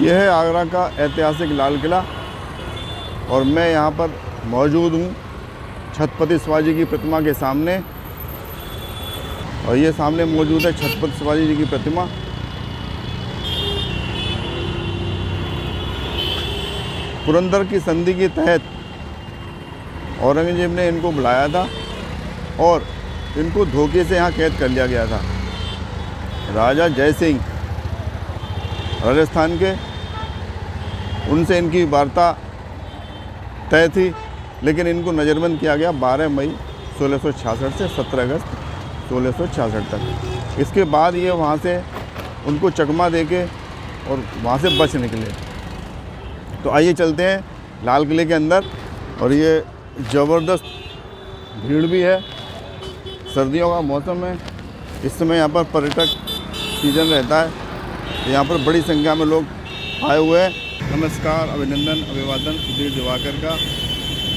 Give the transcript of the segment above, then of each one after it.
यह है आगरा का ऐतिहासिक लाल किला और मैं यहाँ पर मौजूद हूँ छत्रपति शिवाजी की प्रतिमा के सामने। और ये सामने मौजूद है छत्रपति शिवाजी जी की प्रतिमा। पुरंदर की संधि के तहत औरंगजेब ने इनको बुलाया था और इनको धोखे से यहाँ कैद कर लिया गया था। राजा जय सिंह राजस्थान के, उनसे इनकी वार्ता तय थी, लेकिन इनको नज़रबंद किया गया 12 मई 1666 से 17 अगस्त 1666 तक। इसके बाद ये वहाँ से उनको चकमा देके और वहाँ से बच निकले। तो आइए चलते हैं लाल किले के अंदर। और ये ज़बरदस्त भीड़ भी है, सर्दियों का मौसम है, इस समय यहाँ पर पर्यटक सीजन रहता है। यहाँ पर बड़ी संख्या में लोग आए हुए हैं। नमस्कार, अभिनंदन, अभिवादन सुधीर दिवाकर का।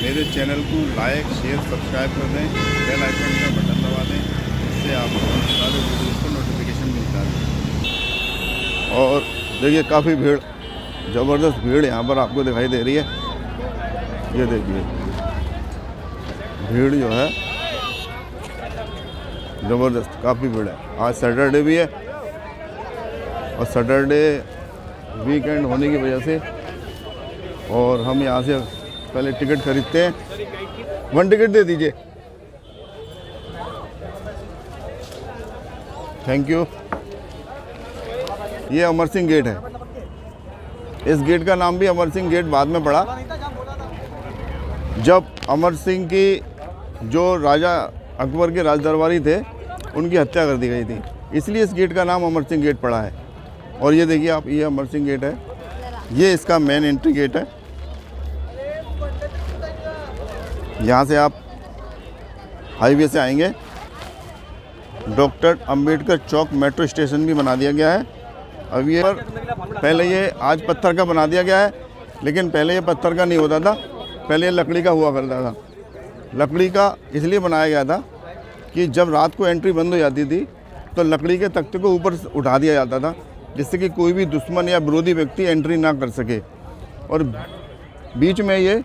मेरे चैनल को लाइक, शेयर, सब्सक्राइब कर दें, बेल आइकन का बटन दबा दें, इससे आपको सारे वीडियोज़ को नोटिफिकेशन मिलता है। और देखिए काफ़ी भीड़, ज़बरदस्त भीड़ यहाँ पर आपको दिखाई दे रही है। ये देखिए भीड़ जो है ज़बरदस्त, काफ़ी भीड़ है। आज सैटरडे भी है और सैटरडे वीकेंड होने की वजह से और हम यहाँ से पहले टिकट खरीदते हैं। 1 टिकट दे दीजिए, थैंक यू। ये अमर सिंह गेट है। इस गेट का नाम भी अमर सिंह गेट बाद में पड़ा, जब अमर सिंह की जो राजा अकबर के राज दरबारी थे उनकी हत्या कर दी गई थी, इसलिए इस गेट का नाम अमर सिंह गेट पड़ा है। और ये देखिए आप, ये अमर सिंह गेट है, ये इसका मेन एंट्री गेट है। यहाँ से आप हाईवे से आएंगे। डॉक्टर अंबेडकर चौक मेट्रो स्टेशन भी बना दिया गया है। अब ये पहले ये आज पत्थर का बना दिया गया है, लेकिन पहले ये पत्थर का नहीं होता था, पहले ये लकड़ी का हुआ करता था। लकड़ी का इसलिए बनाया गया था कि जब रात को एंट्री बंद हो जाती थी तो लकड़ी के तख्ते को ऊपर उठा दिया जाता था, जिससे कि कोई भी दुश्मन या विरोधी व्यक्ति एंट्री ना कर सके। और बीच में ये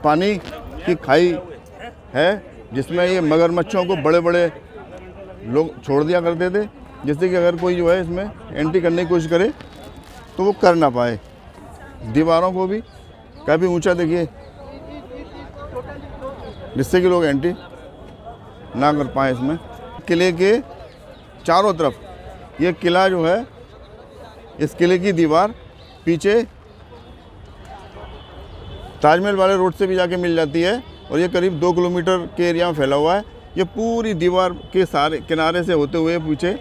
पानी की खाई है, जिसमें ये मगरमच्छों को बड़े बड़े लोग छोड़ दिया करते थे, जिससे कि अगर कोई जो है इसमें एंट्री करने की कोशिश करे तो वो कर ना पाए। दीवारों को भी काफ़ी ऊंचा देखिए, जिससे कि लोग एंट्री ना कर पाए इसमें। किले के चारों तरफ ये किला जो है, इस किले की दीवार पीछे ताजमहल वाले रोड से भी जाके मिल जाती है और ये करीब 2 किलोमीटर के एरिया में फैला हुआ है। ये पूरी दीवार के सारे किनारे से होते हुए पीछे,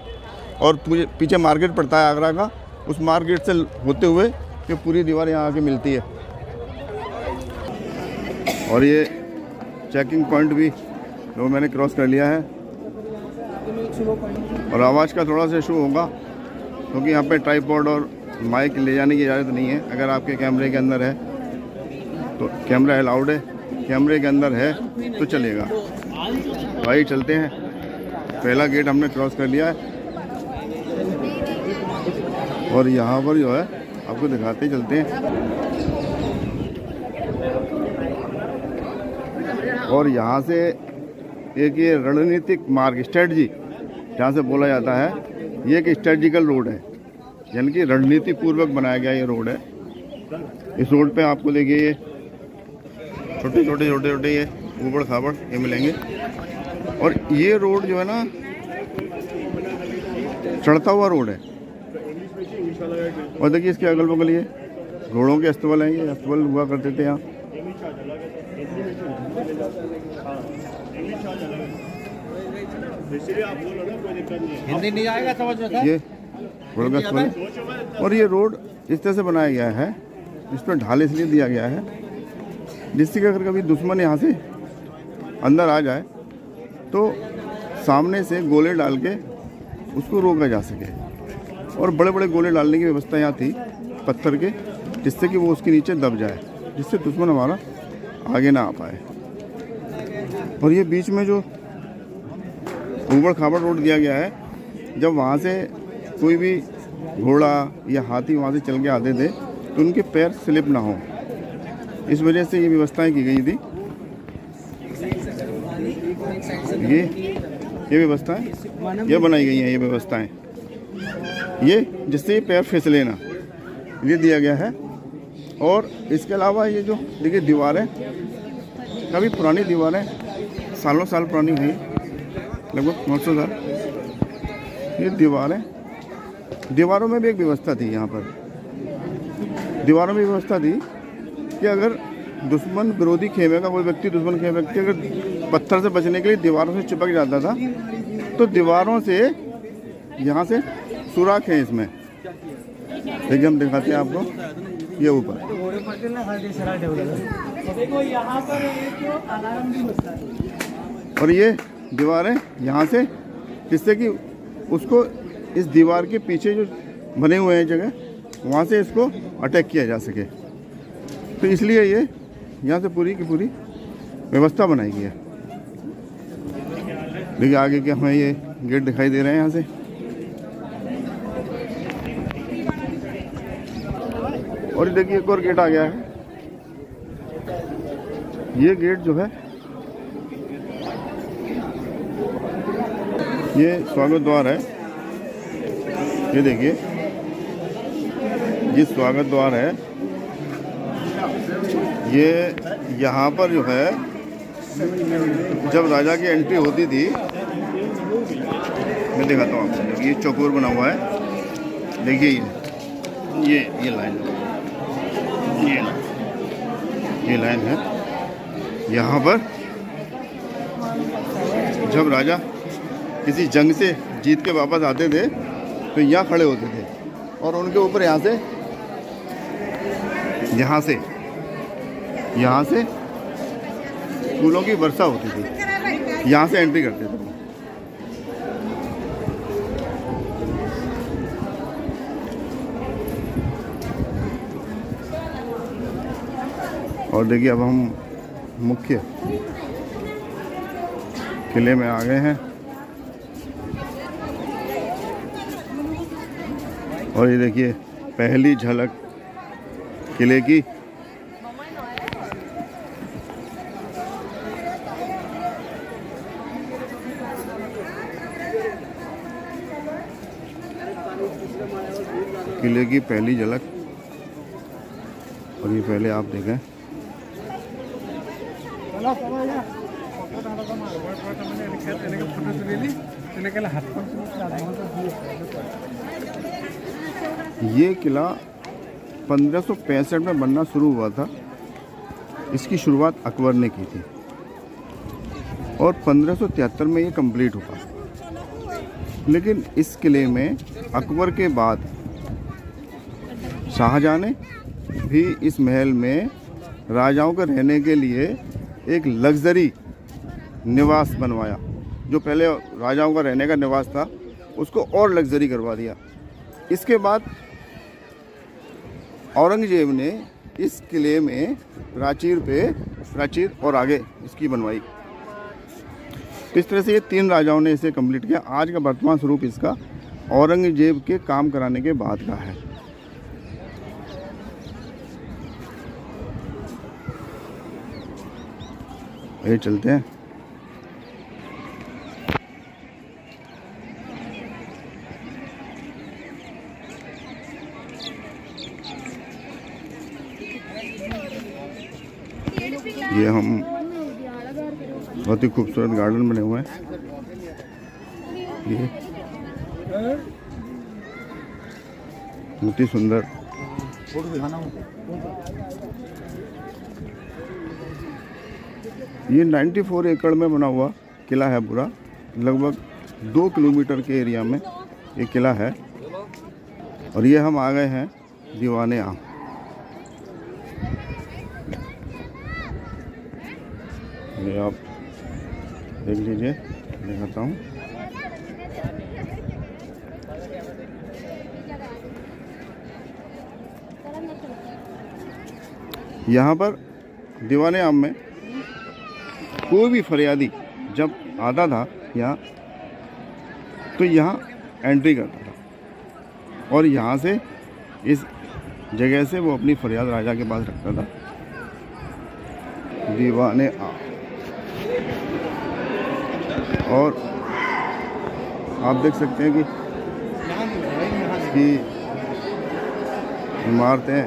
और पीछे मार्केट पड़ता है आगरा का, उस मार्केट से होते हुए ये पूरी दीवार यहाँ आके मिलती है। और ये चेकिंग पॉइंट भी जो मैंने क्रॉस कर लिया है। और आवाज़ का थोड़ा सा इशू होगा क्योंकि यहाँ पे ट्राइपॉड और माइक ले जाने की इजाज़त नहीं है। अगर आपके कैमरे के अंदर है तो कैमरा अलाउड है, कैमरे के अंदर है तो चलेगा। भाई चलते हैं, पहला गेट हमने क्रॉस कर लिया है और यहाँ पर जो है आपको दिखाते चलते हैं। और यहाँ से एक ये रणनीतिक मार्ग, स्ट्रेटजी जहाँ से बोला जाता है, ये एक स्ट्रेटजिकल रोड है, यानी कि रणनीति पूर्वक बनाया गया ये रोड है। इस रोड पे आपको देखिए ये छोटे छोटे ये ऊबड़ खाबड़ ये मिलेंगे। और ये रोड जो है ना चढ़ता हुआ रोड है। और देखिए इसके अगल बगल ये घोड़ों के अस्तबल हैं, ये अस्तबल हुआ करते थे यहाँ। हिंदी नहीं आएगा समझ में, ये घोड़ों का अस्तबल है। और ये रोड इस तरह से बनाया गया है, इस पर ढाल इसलिए दिया गया है जिससे कि अगर कभी दुश्मन यहाँ से अंदर आ जाए तो सामने से गोले डाल के उसको रोका जा सके। और बड़े बड़े गोले डालने की व्यवस्था यहाँ थी पत्थर के, जिससे कि वो उसके नीचे दब जाए, जिससे दुश्मन हमारा आगे ना आ पाए। और ये बीच में जो ऊबड़ खाबड़ रोड दिया गया है, जब वहाँ से कोई भी घोड़ा या हाथी वहाँ से चल के आते थे तो उनके पैर स्लिप ना हो, इस वजह से ये व्यवस्थाएं की गई थी। ये व्यवस्थाएं ये बनाई गई हैं, ये व्यवस्थाएं ये जिससे ये पैर फिसले ना, ये दिया गया है। और इसके अलावा ये जो देखिए दीवारें, काफ़ी पुरानी दीवारें, सालों साल पुरानी हुई, लगभग 500 साल। ये दीवारों में भी एक व्यवस्था थी। यहाँ पर दीवारों में व्यवस्था थी कि अगर दुश्मन विरोधी खेमे का कोई व्यक्ति, दुश्मन खेमे व्यक्ति अगर पत्थर से बचने के लिए दीवारों से चिपक जाता था तो दीवारों से यहाँ से सुराख है इसमें, देखिए हम दिखाते हैं आपको, ये ऊपर और ये दीवारें यहाँ से, जिससे कि उसको इस दीवार के पीछे जो बने हुए हैं जगह, वहाँ से इसको अटैक किया जा सके। तो इसलिए ये यहाँ से पूरी की पूरी व्यवस्था बनाई गई है। देखिए आगे के हमें ये गेट दिखाई दे रहे हैं यहाँ से। और देखिए एक और गेट आ गया है। ये गेट जो है ये स्वागत द्वार है। ये देखिए ये स्वागत द्वार है। ये यहाँ पर जो है जब राजा की एंट्री होती थी, मैं दिखाता हूँ आपको, ये चौकोर बना हुआ है। देखिए ये लाइन, ये लाइन है। यहाँ पर जब राजा किसी जंग से जीत के वापस आते थे तो यहाँ खड़े होते थे और उनके ऊपर यहाँ से फूलों की वर्षा होती थी, यहाँ से एंट्री करते थे। और देखिए अब हम मुख्य किले में आ गए हैं। और ये देखिए पहली झलक किले की। किले की पहली झलक, और ये पहले आप देखें। ये किला 1565 में बनना शुरू हुआ था। इसकी शुरुआत अकबर ने की थी और 1573 में ये कंप्लीट हुआ। लेकिन इस किले में अकबर के बाद शाहजहां ने भी इस महल में राजाओं के रहने के लिए एक लग्जरी निवास बनवाया। जो पहले राजाओं का रहने का निवास था उसको और लग्जरी करवा दिया। इसके बाद औरंगजेब ने इस किले में प्राचीर और आगे इसकी बनवाई। इस तरह से ये 3 राजाओं ने इसे कंप्लीट किया। आज का वर्तमान स्वरूप इसका औरंगजेब के काम कराने के बाद का है। ये चलते हैं। ये हम बहुत ही खूबसूरत गार्डन बने हुए हैं। ये बहुत ही सुंदर। ये 94 एकड़ में बना हुआ किला है पूरा। लगभग 2 किलोमीटर के एरिया में ये किला है। और ये हम आ गए हैं दीवाने आम। ये आप देख लीजिए, दिखाता हूँ। यहाँ पर दीवाने आम में कोई भी फरियादी जब आता था यहाँ तो यहाँ एंट्री करता था। और यहाँ से इस जगह से वो अपनी फरियाद राजा के पास रखता था। दीवाने आ, और आप देख सकते हैं कि इसकी इमारतें,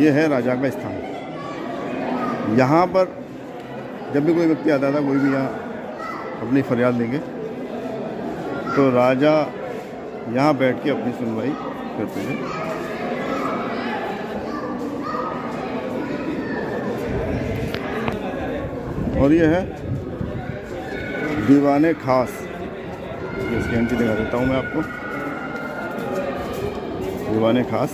ये है राजा का स्थान। यहाँ पर जब भी कोई व्यक्ति आता था, कोई भी यहाँ अपनी फरियाद लेंगे तो राजा यहाँ बैठ के अपनी सुनवाई करते थे। और ये है दीवाने खास, इसकी एंट्री दिखा देता हूँ मैं आपको। दीवाने खास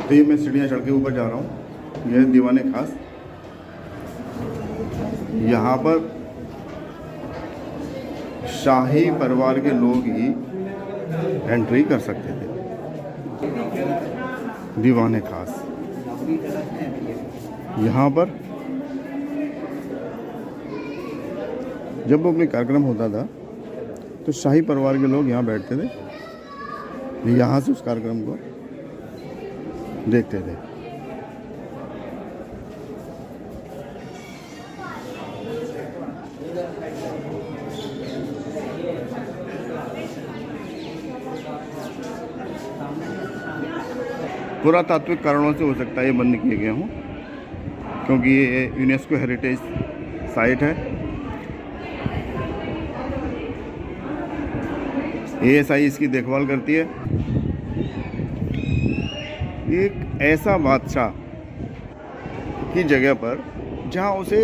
तो ये मैं सीढ़ियाँ चढ़ के ऊपर जा रहा हूँ। यह है दीवाने खास। यहाँ पर शाही परिवार के लोग ही एंट्री कर सकते थे। दीवाने खास यहाँ पर जब वो कोई कार्यक्रम होता था तो शाही परिवार के लोग यहाँ बैठते थे, यहाँ से उस कार्यक्रम को देखते थे। पुरातात्विक कारणों से हो सकता है ये बंद किए गए हों, क्योंकि ये यूनेस्को हेरिटेज साइट है। ASI इसकी देखभाल करती है। एक ऐसा बादशाह की जगह पर जहां उसे,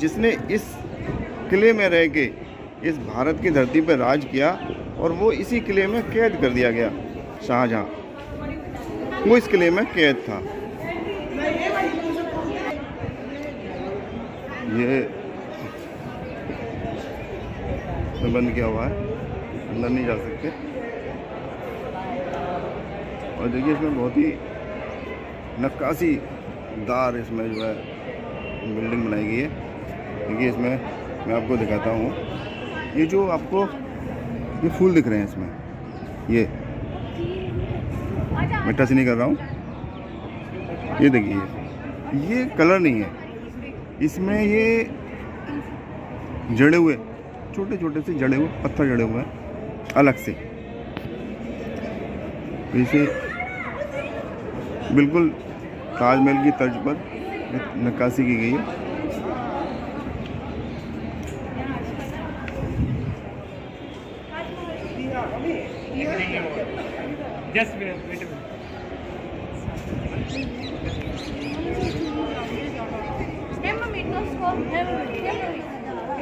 जिसने इस किले में रह के इस भारत की धरती पर राज किया और वो इसी किले में कैद कर दिया गया। शाहजहां वो इस किले में कैद था। ये बंद किया हुआ है, अंदर नहीं जा सकते। और देखिए इसमें बहुत ही नक्काशीदार इसमें जो है बिल्डिंग बनाई गई है। देखिए इसमें मैं आपको दिखाता हूँ, ये जो आपको ये फूल दिख रहे हैं इसमें, ये मैं टच नहीं कर रहा हूँ। ये देखिए ये कलर नहीं है इसमें, ये जड़े हुए छोटे छोटे से जड़े हुए पत्थर जड़े हुए हैं अलग से। इसे बिल्कुल ताजमहल की तर्ज पर नक्काशी की गई है। Just wait a minute.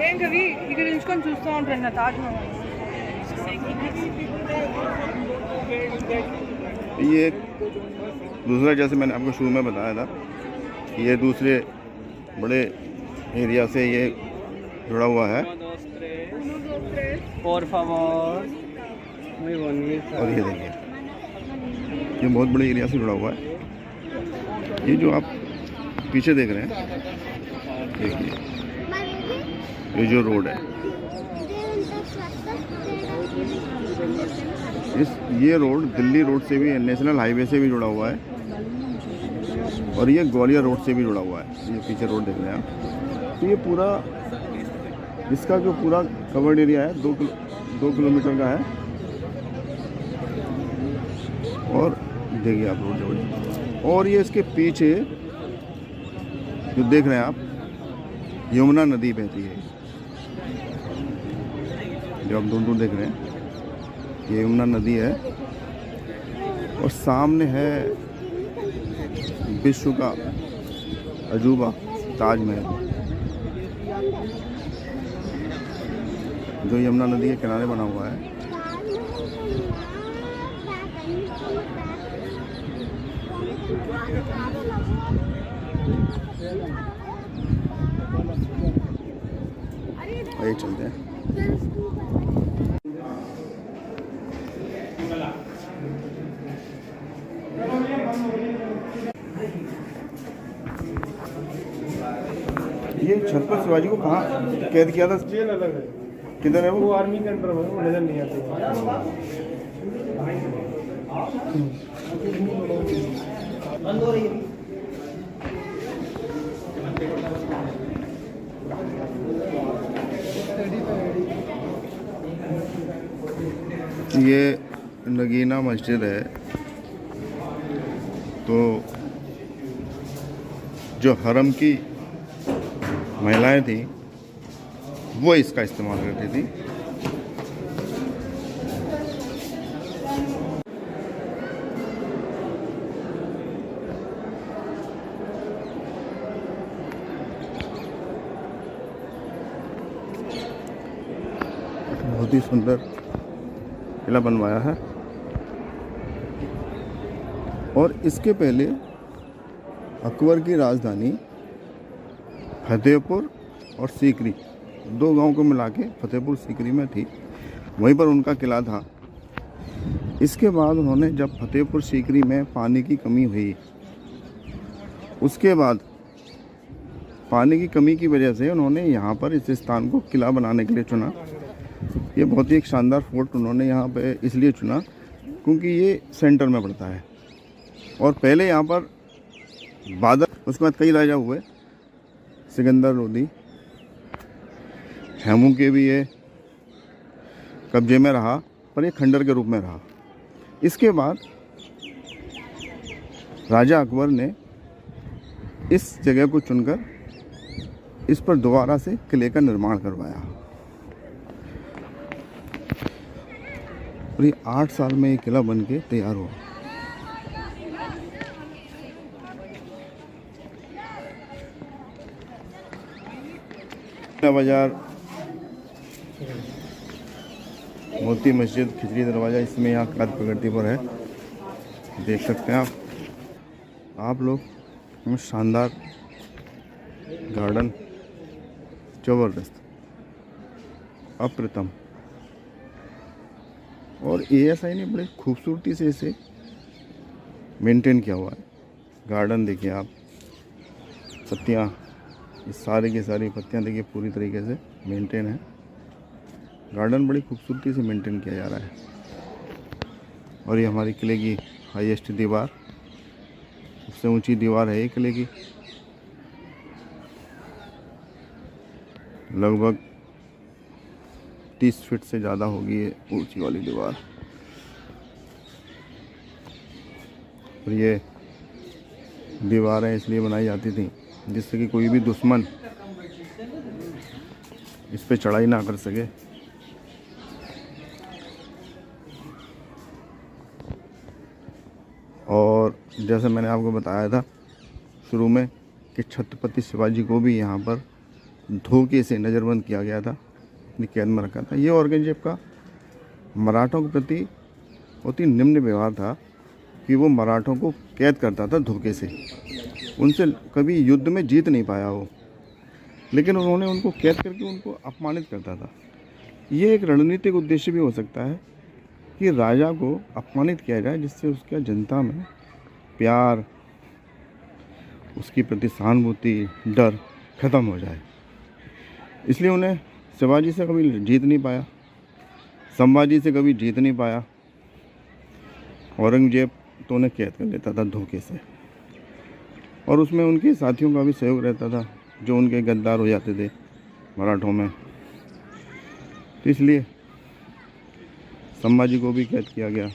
ఏం కవి ఇక్కడ నిల్చుకొని చూస్తూ ఉంటారు నా తాజ్మహల్। ये दूसरा, जैसे मैंने आपको शुरू में बताया था, ये दूसरे बड़े एरिया से ये जुड़ा हुआ है। और ये देखिए ये बहुत बड़े एरिया से जुड़ा हुआ है। ये जो आप पीछे देख रहे हैं, देखिए ये जो रोड है, ये रोड दिल्ली रोड से भी, नेशनल हाईवे से भी जुड़ा हुआ है और ये ग्वालियर रोड से भी जुड़ा हुआ है। ये पीछे रोड देख रहे हैं आप। तो ये पूरा, इसका जो पूरा कवर्ड एरिया है 2 किलोमीटर का है। और देखिए आप रोड, और ये इसके पीछे जो देख रहे हैं आप, यमुना नदी बहती है। जो आप दूर दूर देख रहे हैं ये यमुना नदी है। और सामने है विश्व का अजूबा ताजमहल, जो यमुना नदी के किनारे बना हुआ है। आइए चलते हैं। ये छत्रपति शिवाजी को कहाँ कैद किया था? जेल अलग है, किधर है वो वो? आर्मी के अंडर में, वो नजर नहीं आती। ये नगीना मस्जिद है। तो जो हरम की महिलाएं थी वो इसका इस्तेमाल करती थी। बहुत ही सुंदर किला बनवाया है। और इसके पहले अकबर की राजधानी फतेहपुर और सीकरी, दो गांव को मिला के फतेहपुर सीकरी में थी, वहीं पर उनका किला था। इसके बाद उन्होंने जब फतेहपुर सीकरी में पानी की कमी हुई, उसके बाद पानी की कमी की वजह से उन्होंने यहाँ पर इस स्थान को किला बनाने के लिए चुना। ये बहुत ही एक शानदार फोर्ट उन्होंने यहाँ पे इसलिए चुना क्योंकि ये सेंटर में पड़ता है। और पहले यहाँ पर बादल, उसके बाद कई राजा हुए, सिकंदर लोदी, हैमू के भी ये कब्जे में रहा, पर ये खंडर के रूप में रहा। इसके बाद राजा अकबर ने इस जगह को चुनकर इस पर दोबारा से किले का निर्माण करवाया। और ये 8 साल में ये किला बन के तैयार हुआ। बाजार, मोती मस्जिद, खिचड़ी दरवाज़ा, इसमें यहाँ काद प्रगति पर है, देख सकते हैं आप लोग। शानदार गार्डन, ज़बरदस्त, अप्रतिम। और ASI ने बड़े खूबसूरती से इसे मेंटेन किया हुआ है। गार्डन देखिए आप, पत्तियाँ, ये सारी की सारी पत्तियाँ देखिए पूरी तरीके से मेंटेन है। गार्डन बड़ी खूबसूरती से मेंटेन किया जा रहा है। और ये हमारी किले की हाईएस्ट दीवार, सबसे ऊंची दीवार है ये किले की, लगभग 30 फीट से ज़्यादा होगी ये ऊंची वाली दीवार। और ये दीवारें इसलिए बनाई जाती थी जिससे कि कोई भी दुश्मन इस पे चढ़ाई ना कर सके। और जैसे मैंने आपको बताया था शुरू में कि छत्रपति शिवाजी को भी यहाँ पर धोखे से नज़रबंद किया गया था, अपनी कैद में रखा था। ये औरंगजेब का मराठों के प्रति बहुत ही निम्न व्यवहार था कि वो मराठों को कैद करता था धोखे से। उनसे कभी युद्ध में जीत नहीं पाया वो, लेकिन उन्होंने उनको कैद करके उनको अपमानित करता था। ये एक रणनीतिक उद्देश्य भी हो सकता है कि राजा को अपमानित किया जाए, जिससे उसका जनता में प्यार, उसकी प्रति सहानुभूति, डर खत्म हो जाए। इसलिए उन्हें शिवाजी से कभी जीत नहीं पाया, संभाजी से कभी जीत नहीं पाया। औरंगजेब तो उन्हें कैद कर लेता था धोखे से, और उसमें उनके साथियों का भी सहयोग रहता था जो उनके गद्दार हो जाते थे मराठों में। तो इसलिए संभाजी को भी कैद किया गया।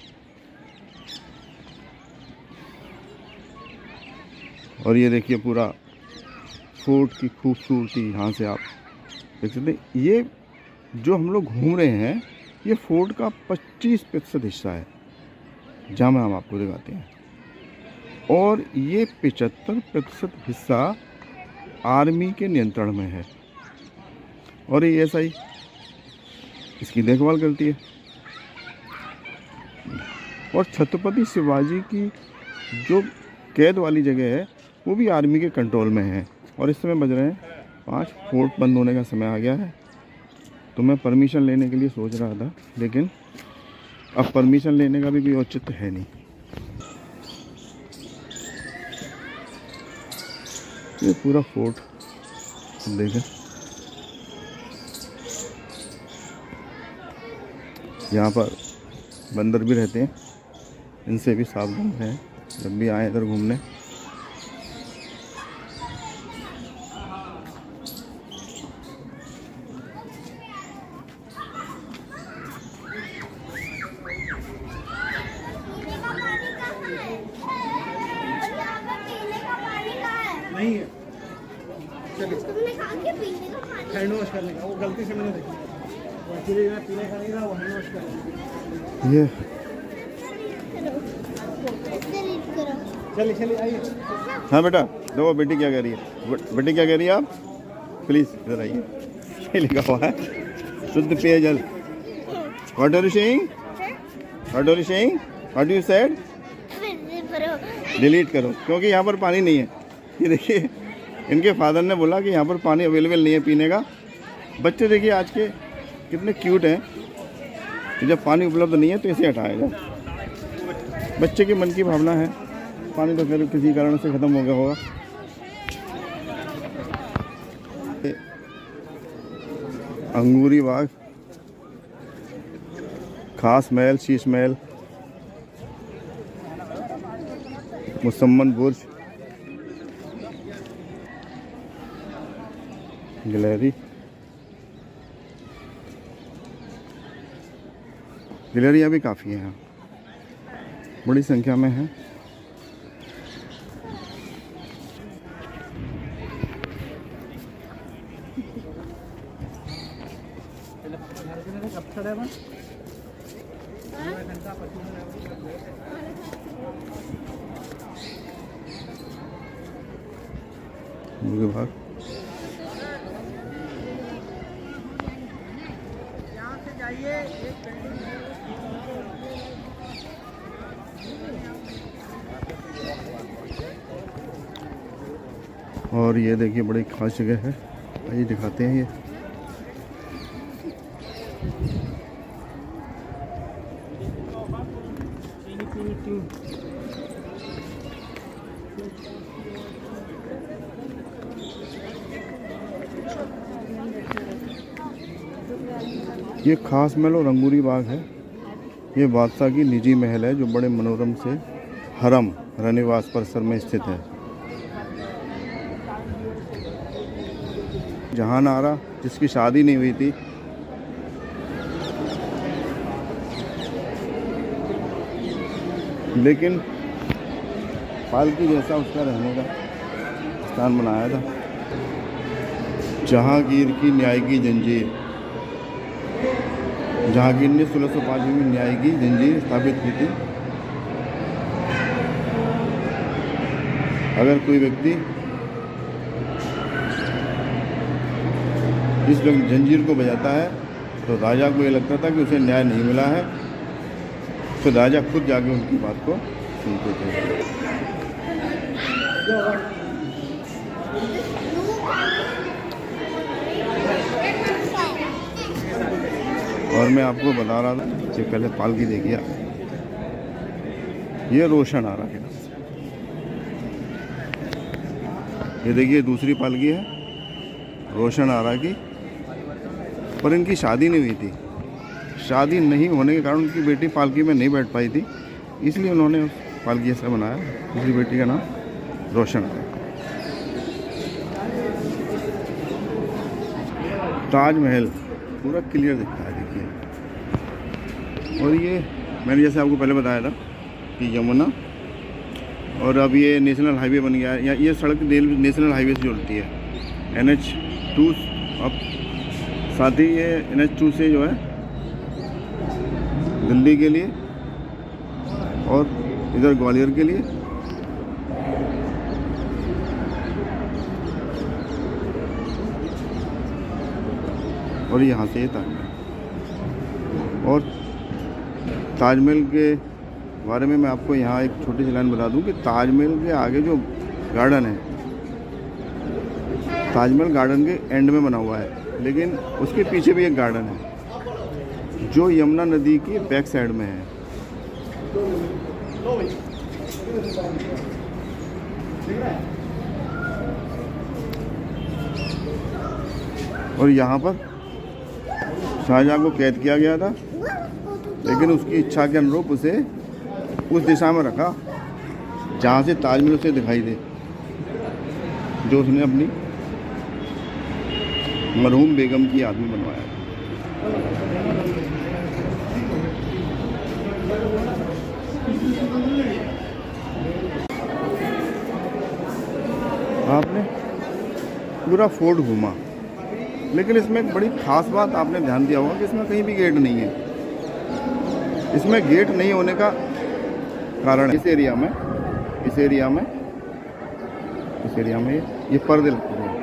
और ये देखिए पूरा फोर्ट की खूबसूरती, यहाँ से आप देख सकते हैं। ये जो हम लोग घूम रहे हैं ये फोर्ट का 25% हिस्सा है, जहाँ हम आपको दिखाते हैं। और ये 75% हिस्सा आर्मी के नियंत्रण में है, और ये ASI इसकी देखभाल करती है। और छत्रपति शिवाजी की जो कैद वाली जगह है वो भी आर्मी के कंट्रोल में है। और इस समय बज रहे हैं 5, फोर्ट बंद होने का समय आ गया है। तो मैं परमिशन लेने के लिए सोच रहा था, लेकिन अब परमिशन लेने का भी कोई औचित्य है नहीं। ये पूरा फोर्ट देखें, यहाँ पर बंदर भी रहते हैं, इनसे भी सावधान रहें जब भी आए इधर घूमने। नहीं है, हैंड वॉश करने का, वो गलती से मैंने देखा। वो एक्चुअली मैं पीने का नहीं था, वो हैंड वॉश करने। ये चलिए चलिए आइए। हाँ बेटा, देखो बेटी क्या कह रही है, बेटी क्या कह रही है, आप प्लीज़ इधर आइए। ये लिखा हुआ है शुद्ध पेयजल। What are you saying, what are you saying, what you said, delete करो, क्योंकि यहाँ पर पानी नहीं है। ये देखिए, इनके फादर ने बोला कि यहाँ पर पानी अवेलेबल नहीं है पीने का। बच्चे देखिए आज के कितने क्यूट हैं, कि जब पानी उपलब्ध नहीं है तो इसे हटाया जाए। बच्चे के मन की भावना है, पानी तो फिर किसी कारण से ख़त्म हो गया होगा। अंगूरी बाग, खास महल, शीश महल, मुसम्मन बुर्ज, गैलरी। गैलरियाँ भी काफ़ी हैं, बड़ी संख्या में हैं। विभाग और ये देखिए बड़ी खास जगह है, आइए दिखाते हैं। ये खास महल और अंगूरी बाग है। ये बादशाह की निजी महल है जो बड़े मनोरम से हरम रनिवास परिसर में स्थित है। जहान आरा, जिसकी शादी नहीं हुई थी, लेकिन पालकी जैसा उसका रहने का स्थान बनाया था। जहांगीर की न्याय की जंजीर, जहांगीर ने 1605 में न्याय की जंजीर स्थापित की थी। अगर कोई व्यक्ति इस जंजीर को बजाता है तो राजा को ये लगता था कि उसे न्याय नहीं मिला है, तो राजा खुद जाके उनकी बात को सुनते थे। और मैं आपको बता रहा था कि पहले पालकी देखिए, ये रोशन आरा है। ये देखिए दूसरी पालकी है रोशन आरा की, पर इनकी शादी नहीं हुई थी। शादी नहीं होने के कारण उनकी बेटी पालकी में नहीं बैठ पाई थी, इसलिए उन्होंने उस पालकी ऐसा बनाया। दूसरी बेटी का नाम रोशन आरा। ताजमहल पूरा क्लियर दिखता है, देखिए। और ये मैंने जैसे आपको पहले बताया था कि यमुना, और अब ये नेशनल हाईवे बन गया है। ये सड़क नेशनल हाईवे से जुड़ती है, NH2। अब साथ ही ये NH2 से जो है दिल्ली के लिए और इधर ग्वालियर के लिए, और यहाँ से ये ताजमहल। और ताजमहल के बारे में मैं आपको यहाँ एक छोटी सी लाइन बता दूँ कि ताजमहल के आगे जो गार्डन है, ताजमहल गार्डन के एंड में बना हुआ है। लेकिन उसके पीछे भी एक गार्डन है जो यमुना नदी की बैक साइड में है। और यहाँ पर शाहजहाँ को कैद किया गया था, लेकिन उसकी इच्छा के अनुरूप उसे उस दिशा में रखा जहाँ से ताजमहल उसे दिखाई दे, जो उसने अपनी मरहूम बेगम की याद में बनवाया। आपने पूरा फोर्ट घूमा, लेकिन इसमें एक बड़ी ख़ास बात आपने ध्यान दिया होगा कि इसमें कहीं भी गेट नहीं है। इसमें गेट नहीं होने का कारण इस एरिया में ये पर्दे लगते हैं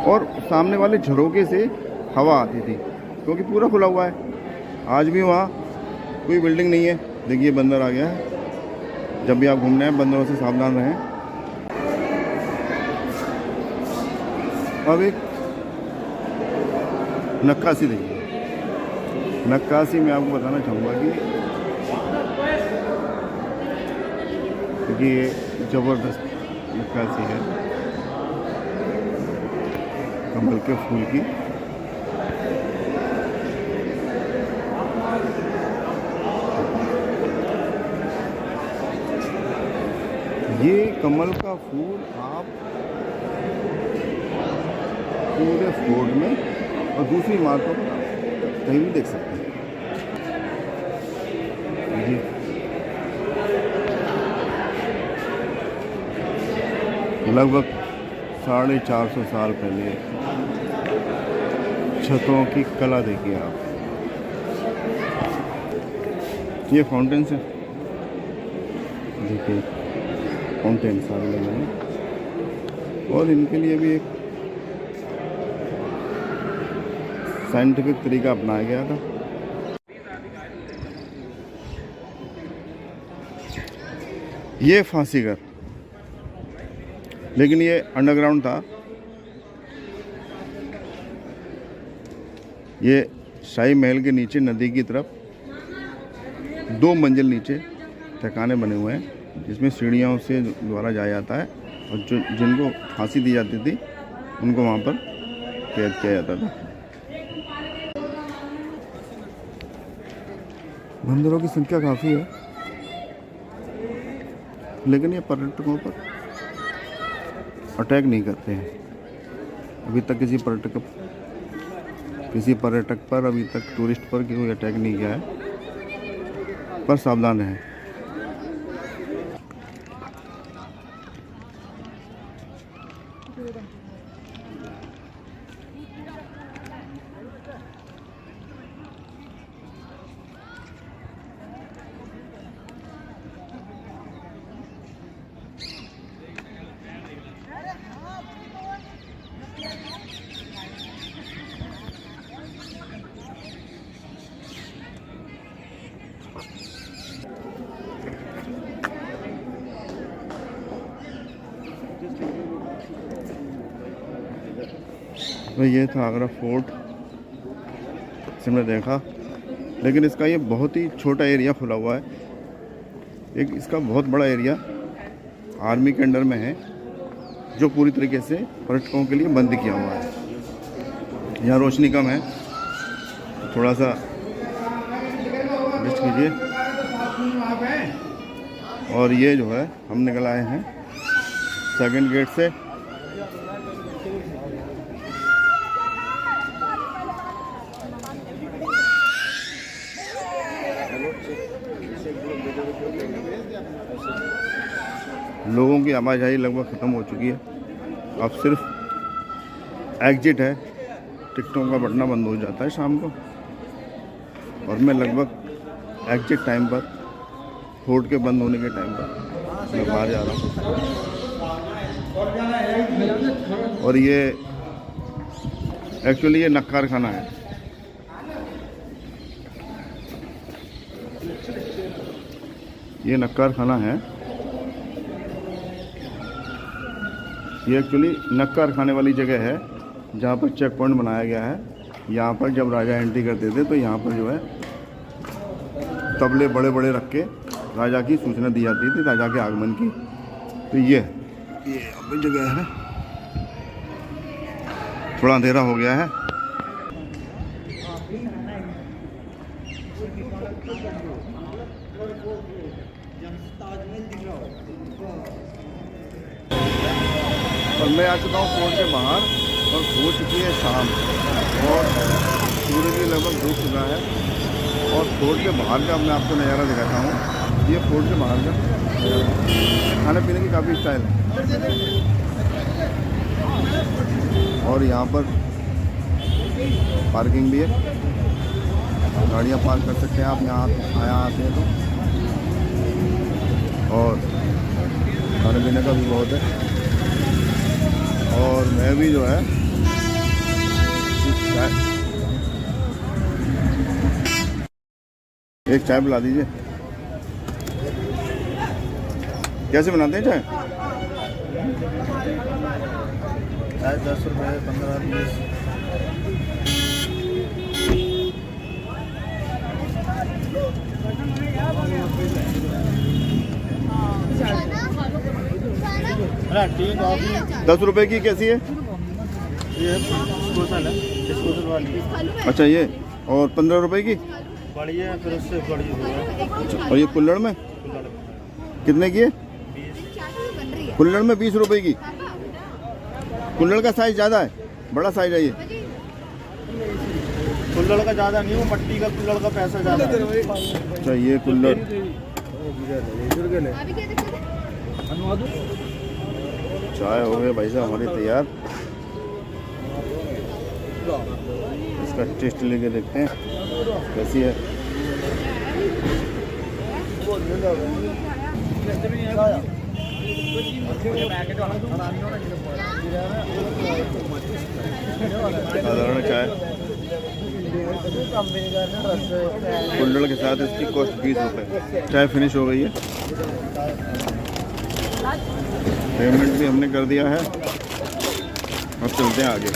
और सामने वाले झरोके से हवा आती थी, क्योंकि पूरा खुला हुआ है। आज भी वहाँ कोई बिल्डिंग नहीं है। देखिए बंदर आ गया है। जब भी आप घूमने आए बंदरों से सावधान रहें। अब एक नक्काशी देखिए। नक्काशी में आपको बताना चाहूँगा कि ये ज़बरदस्त नक्काशी है कमल के फूल की। ये कमल का फूल आप पूरे फोर्ट में और दूसरी इमारतों पर कहीं भी देख सकते हैं जी। लगभग 450 साल पहले छतों की कला देखिए आप। ये फाउंटेन है, देखिए फाउंटेन सारे लगे हैं और इनके लिए भी एक साइंटिफिक तरीका अपनाया गया था। ये फांसी घर, लेकिन ये अंडरग्राउंड था। ये शाही महल के नीचे नदी की तरफ 2 मंजिल नीचे ठिकाने बने हुए हैं, जिसमें सीढ़ियों से द्वारा जाया जाता है और जो जिनको फांसी दी जाती थी उनको वहाँ पर कैद किया जाता था। बंदरों की संख्या काफ़ी है, लेकिन ये पर्यटकों पर अटैक नहीं करते हैं। अभी तक किसी पर्यटक पर अभी तक टूरिस्ट पर कोई अटैक नहीं किया है, पर सावधान रहें। तो ये था आगरा फोर्ट से हमने देखा, लेकिन इसका ये बहुत ही छोटा एरिया खुला हुआ है। एक इसका बहुत बड़ा एरिया आर्मी के अंडर में है, जो पूरी तरीके से पर्यटकों के लिए बंद किया हुआ है। यहाँ रोशनी कम है, थोड़ा सा एडजस्ट कीजिए। और ये जो है हम निकल आए हैं सेकंड गेट से। लोगों की आवाजाही लगभग ख़त्म हो चुकी है। अब सिर्फ एग्जिट है। टिकटों का बढ़ना बंद हो जाता है शाम को, और मैं लगभग एग्जिट टाइम पर, फोर्ट के बंद होने के टाइम पर मैं बाहर जा रहा हूँ। और ये एक्चुअली ये नक्कार खाना है। ये नक्कार खाना है। ये एक्चुअली नक्कार खाने वाली जगह है जहाँ पर चेक पॉइंट बनाया गया है। यहाँ पर जब राजा एंट्री करते थे तो यहाँ पर जो है तबले बड़े बड़े रख के राजा की सूचना दी जाती थी, राजा के आगमन की। तो ये यहाँ पर जगह है, थोड़ा अंधेरा हो गया है। और मैं आ चुका हूँ फोर्ट के बाहर और हो चुकी है शाम और सूर्य भी लगभग डूब चुका है। और फोर्ट के बाहर का मैं आपको नज़ारा दिखाता हूँ। ये फोर्ट के बाहर का खाने पीने की काफ़ी स्टाइल है। और यहाँ पर पार्किंग भी है, गाड़ियाँ पार्क कर सकते हैं आप यहाँ आते हैं तो। और खाने पीने का भी बहुत है। और मैं भी जो है एक चाय पिला दीजिए। कैसे बनाते हैं चाय? चाय 10 रुपये, 15, 20। ठीक है। 10 रुपए की कैसी है? ये डिस्पोजल है, डिस्पोजल वाली। अच्छा ये, और 15 रुपए की? बड़ी है, फिर उससे बड़ी है। और ये कुल्हड़ में कितने की है? 20। कुल्हड़ में 20 रुपए की। कुल्हड़ का साइज ज़्यादा है, बड़ा साइज है ये। कुल्हड़ का ज़्यादा नहीं, वो मट्टी का कुल्हड़ का पैसा ज़्यादा है। अच्छा ये कुल्हड़। चाय हो गई भाई साहब हमारी तैयार। इसका टेस्ट लेके देखते हैं कैसी है। साधारण चाय कुल्हड़ के साथ इसकी कॉस्ट 20 रुपये। चाय फिनिश हो गई है, पेमेंट भी हमने कर दिया है। अब चलते हैं आगे।